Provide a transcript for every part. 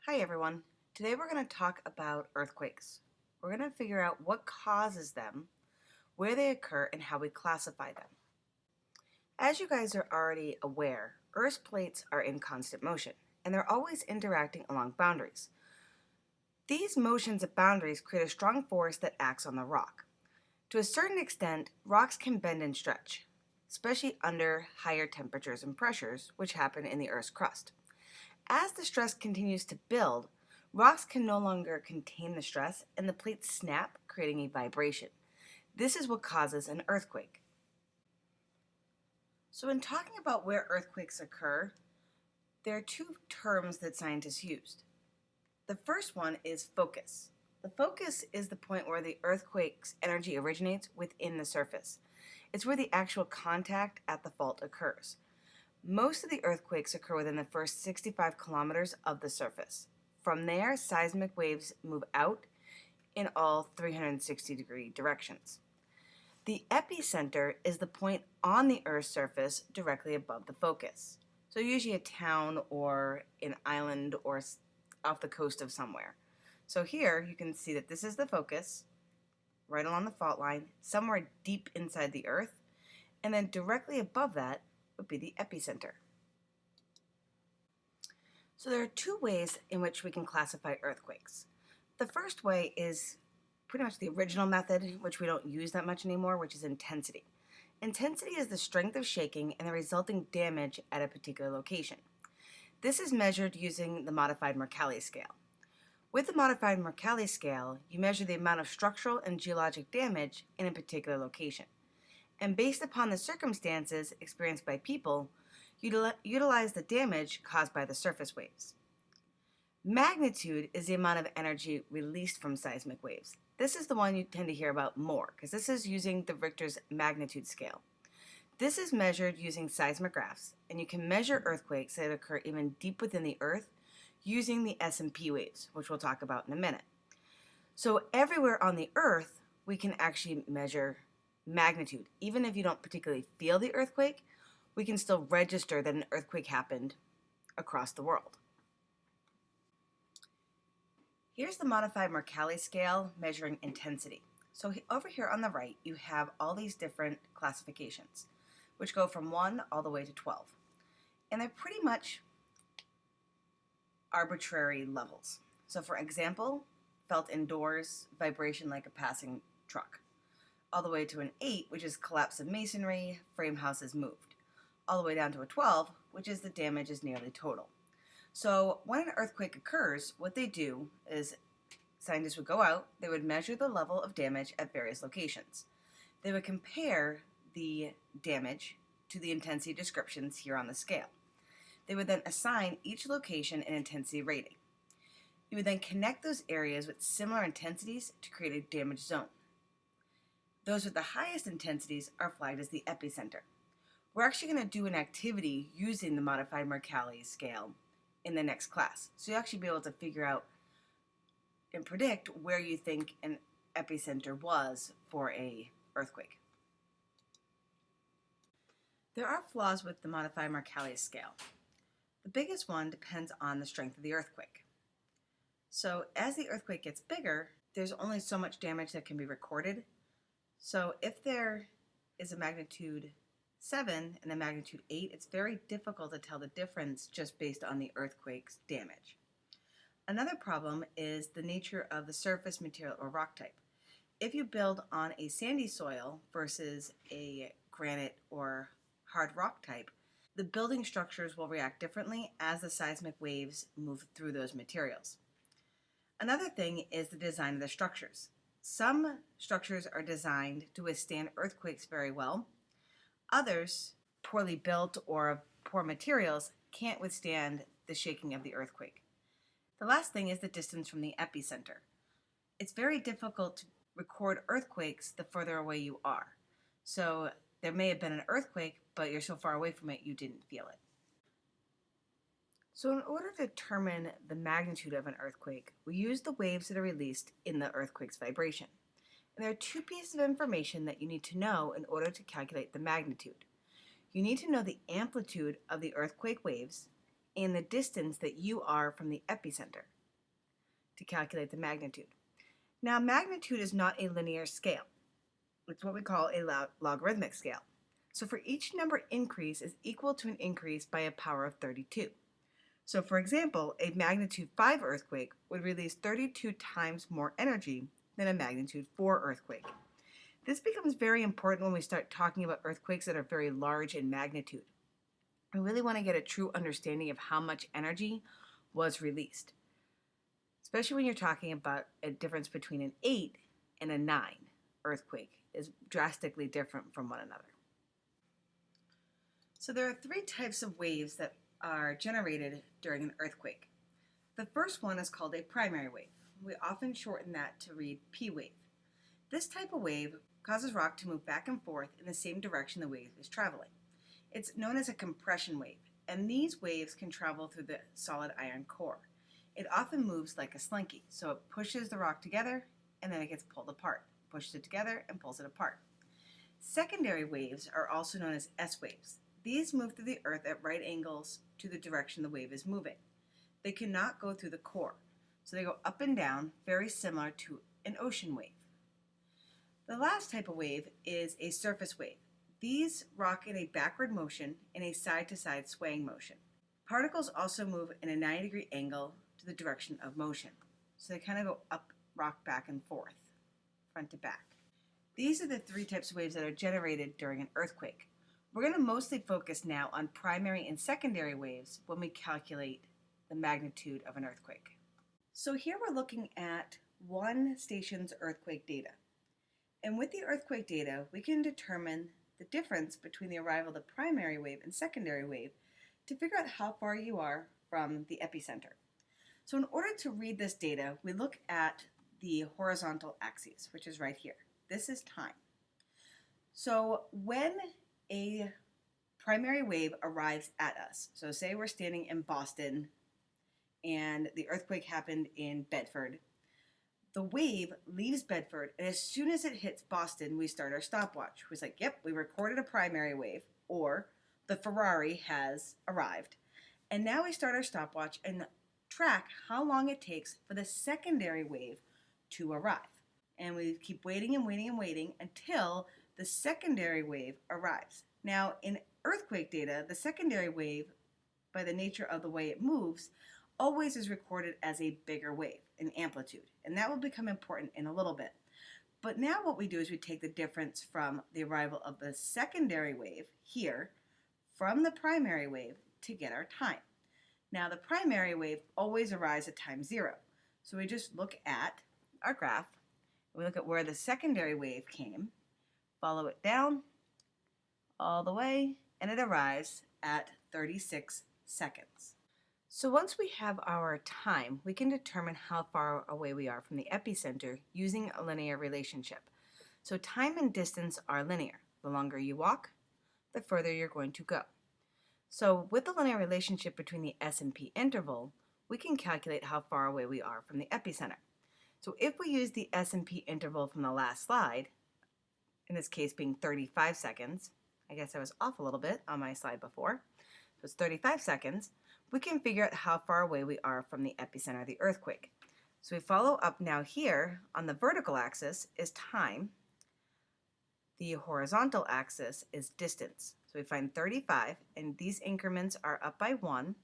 Hi everyone. Today we're going to talk about earthquakes. We're going to figure out what causes them, where they occur, and how we classify them. As you guys are already aware, Earth's plates are in constant motion, and they're always interacting along boundaries. These motions of boundaries create a strong force that acts on the rock. To a certain extent, rocks can bend and stretch, especially under higher temperatures and pressures, which happen in the Earth's crust. As the stress continues to build, rocks can no longer contain the stress and the plates snap, creating a vibration. This is what causes an earthquake. So in talking about where earthquakes occur, there are two terms that scientists used. The first one is focus. The focus is the point where the earthquake's energy originates within the surface. It's where the actual contact at the fault occurs. Most of the earthquakes occur within the first 65 kilometers of the surface. From there, seismic waves move out in all 360-degree directions. The epicenter is the point on the Earth's surface directly above the focus. So usually a town or an island or off the coast of somewhere. So here you can see that this is the focus, right along the fault line, somewhere deep inside the Earth, and then directly above that would be the epicenter. So there are two ways in which we can classify earthquakes. The first way is pretty much the original method, which we don't use that much anymore, which is intensity. Intensity is the strength of shaking and the resulting damage at a particular location. This is measured using the modified Mercalli scale. With the modified Mercalli scale, you measure the amount of structural and geologic damage in a particular location. And based upon the circumstances experienced by people, utilize the damage caused by the surface waves. Magnitude is the amount of energy released from seismic waves. This is the one you tend to hear about more, because this is using the Richter's magnitude scale. This is measured using seismographs, and you can measure earthquakes that occur even deep within the Earth using the S&P waves, which we'll talk about in a minute. So everywhere on the Earth, we can actually measure magnitude. Even if you don't particularly feel the earthquake, we can still register that an earthquake happened across the world. Here's the modified Mercalli scale measuring intensity. So over here on the right, you have all these different classifications, which go from 1 all the way to 12. And they're pretty much arbitrary levels. So for example, felt indoors, vibration like a passing truck. All the way to an 8, which is collapse of masonry, frame houses moved. All the way down to a 12, which is the damage is nearly total. So when an earthquake occurs, what they do is scientists would go out, they would measure the level of damage at various locations. They would compare the damage to the intensity descriptions here on the scale. They would then assign each location an intensity rating. You would then connect those areas with similar intensities to create a damage zone. Those with the highest intensities are flagged as the epicenter. We're actually going to do an activity using the modified Mercalli scale in the next class. So you'll actually be able to figure out and predict where you think an epicenter was for an earthquake. There are flaws with the modified Mercalli scale. The biggest one depends on the strength of the earthquake. So as the earthquake gets bigger, there's only so much damage that can be recorded. So if there is a magnitude 7 and a magnitude 8, it's very difficult to tell the difference just based on the earthquake's damage. Another problem is the nature of the surface material or rock type. If you build on a sandy soil versus a granite or hard rock type, the building structures will react differently as the seismic waves move through those materials. Another thing is the design of the structures. Some structures are designed to withstand earthquakes very well. Others, poorly built or poor materials, can't withstand the shaking of the earthquake. The last thing is the distance from the epicenter. It's very difficult to record earthquakes the further away you are. So there may have been an earthquake, but you're so far away from it you didn't feel it. So in order to determine the magnitude of an earthquake, we use the waves that are released in the earthquake's vibration. And there are two pieces of information that you need to know in order to calculate the magnitude. You need to know the amplitude of the earthquake waves and the distance that you are from the epicenter. to calculate the magnitude. Now, magnitude is not a linear scale. It's what we call a logarithmic scale. So for each number increase is equal to an increase by a power of 32. So for example, a magnitude 5 earthquake would release 32 times more energy than a magnitude 4 earthquake. This becomes very important when we start talking about earthquakes that are very large in magnitude. We really want to get a true understanding of how much energy was released, especially when you're talking about a difference between an 8 and a 9 earthquake is drastically different from one another. So there are 3 types of waves that are generated during an earthquake. The first one is called a primary wave. We often shorten that to read P wave. This type of wave causes rock to move back and forth in the same direction the wave is traveling. It's known as a compression wave, and these waves can travel through the solid iron core. It often moves like a slinky, so it pushes the rock together and then it gets pulled apart, pushes it together and pulls it apart. Secondary waves are also known as S waves. These move through the earth at right angles to the direction the wave is moving. They cannot go through the core, so they go up and down, very similar to an ocean wave. The last type of wave is a surface wave. These rock in a backward motion in a side-to-side swaying motion. Particles also move in a 90-degree angle to the direction of motion. So they kind of go up, rock back and forth, front to back. These are the 3 types of waves that are generated during an earthquake. We're going to mostly focus now on primary and secondary waves when we calculate the magnitude of an earthquake. So here we're looking at one station's earthquake data. And with the earthquake data, we can determine the difference between the arrival of the primary wave and secondary wave to figure out how far you are from the epicenter. So in order to read this data, we look at the horizontal axis, which is right here. This is time. So when a primary wave arrives at us, so say we're standing in Boston and the earthquake happened in Bedford, the wave leaves Bedford, and as soon as it hits Boston, we start our stopwatch. We're like, yep, we recorded a primary wave, or the Ferrari has arrived. And now we start our stopwatch and track how long it takes for the secondary wave to arrive. And we keep waiting and waiting and waiting until the secondary wave arrives. Now, in earthquake data, the secondary wave, by the nature of the way it moves, always is recorded as a bigger wave, an amplitude, and that will become important in a little bit. But now what we do is we take the difference from the arrival of the secondary wave here from the primary wave to get our time. Now the primary wave always arrives at time 0. So we just look at our graph, we look at where the secondary wave came, follow it down all the way, and it arrives at 36 seconds. So once we have our time, we can determine how far away we are from the epicenter using a linear relationship. So time and distance are linear. The longer you walk, the further you're going to go. So with the linear relationship between the S and P interval, we can calculate how far away we are from the epicenter. So if we use the S and P interval from the last slide, in this case being 35 seconds, I guess I was off a little bit on my slide before, so it's 35 seconds, we can figure out how far away we are from the epicenter of the earthquake. So we follow up now here on the vertical axis is time. The horizontal axis is distance. So we find 35, and these increments are up by 1.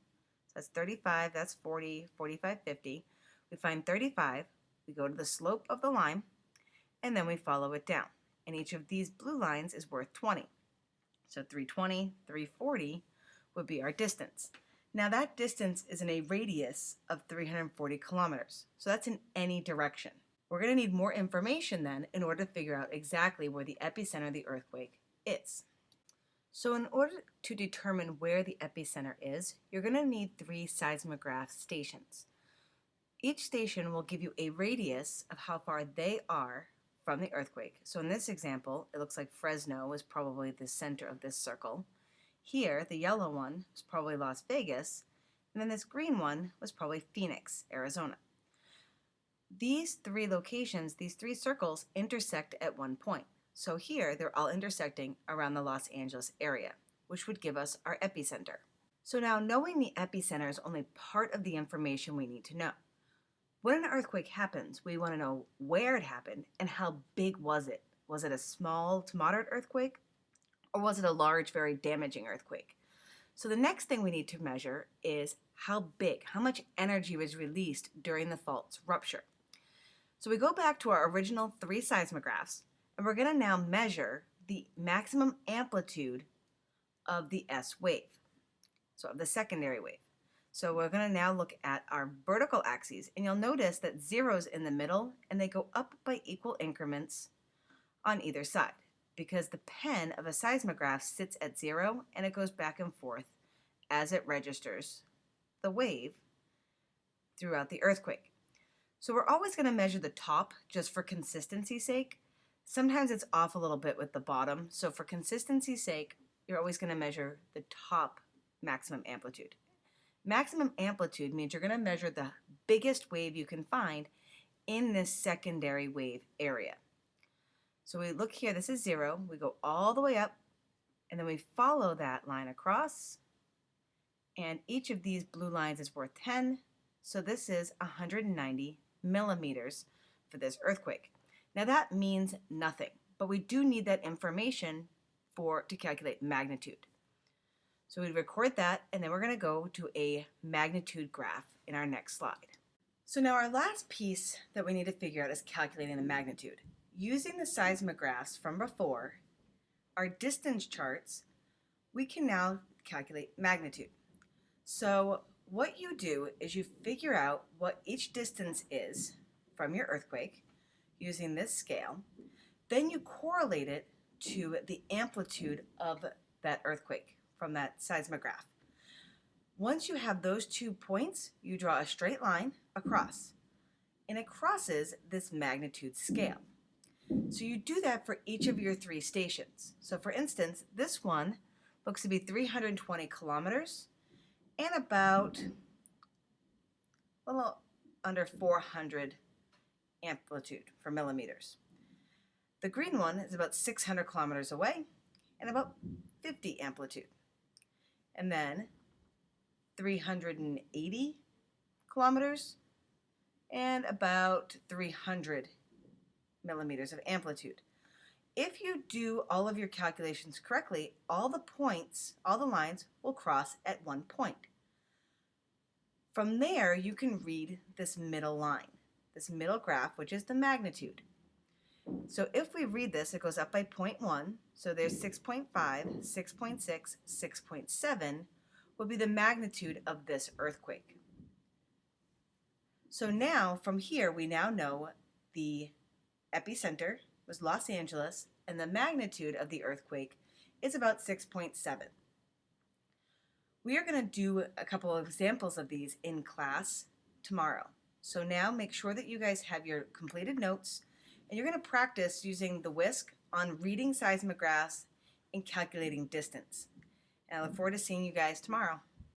So that's 35, that's 40, 45, 50. We find 35, we go to the slope of the line, and then we follow it down. And each of these blue lines is worth 20. So 320, 340 would be our distance. Now that distance is in a radius of 340 kilometers, so that's in any direction. We're going to need more information then in order to figure out exactly where the epicenter of the earthquake is. So in order to determine where the epicenter is, you're going to need 3 seismograph stations. Each station will give you a radius of how far they are from the earthquake. So in this example, it looks like Fresno is probably the center of this circle. Here, the yellow one was probably Las Vegas, and then this green one was probably Phoenix, Arizona. These 3 locations, these 3 circles, intersect at one point. So here, they're all intersecting around the Los Angeles area, which would give us our epicenter. So now, knowing the epicenter is only part of the information we need to know. When an earthquake happens, we want to know where it happened and how big was it? Was it a small to moderate earthquake, or was it a large, very damaging earthquake? So the next thing we need to measure is how big, how much energy was released during the fault's rupture. So we go back to our original 3 seismographs, and we're going to now measure the maximum amplitude of the S wave, so of the secondary wave. So we're going to now look at our vertical axes, and you'll notice that zero's in the middle, and they go up by equal increments on either side, because the pen of a seismograph sits at 0 and it goes back and forth as it registers the wave throughout the earthquake. So we're always going to measure the top just for consistency's sake. Sometimes it's off a little bit with the bottom, so for consistency's sake, you're always going to measure the top maximum amplitude. Maximum amplitude means you're going to measure the biggest wave you can find in this secondary wave area. So we look here, this is 0, we go all the way up, and then we follow that line across, and each of these blue lines is worth 10, so this is 190 millimeters for this earthquake. Now that means nothing, but we do need that information to calculate magnitude. So we record that, and then we're going to go to a magnitude graph in our next slide. So now our last piece that we need to figure out is calculating the magnitude. Using the seismographs from before, our distance charts, we can now calculate magnitude. So what you do is you figure out what each distance is from your earthquake using this scale. Then you correlate it to the amplitude of that earthquake from that seismograph. Once you have those 2 points, you draw a straight line across, and it crosses this magnitude scale. So you do that for each of your 3 stations. So for instance, this one looks to be 320 kilometers and about a little under 400 amplitude for millimeters. The green one is about 600 kilometers away and about 50 amplitude. And then 380 kilometers and about 300 millimeters of amplitude. If you do all of your calculations correctly, all the points, all the lines will cross at one point. From there, you can read this middle line, this middle graph, which is the magnitude. So if we read this, it goes up by 0.1, so there's 6.5, 6.6, 6.7 will be the magnitude of this earthquake. So now, from here, we now know the epicenter was Los Angeles, and the magnitude of the earthquake is about 6.7. We are going to do a couple of examples of these in class tomorrow. So now make sure that you guys have your completed notes, and you're going to practice using the whisk on reading seismographs and calculating distance. And I look forward to seeing you guys tomorrow.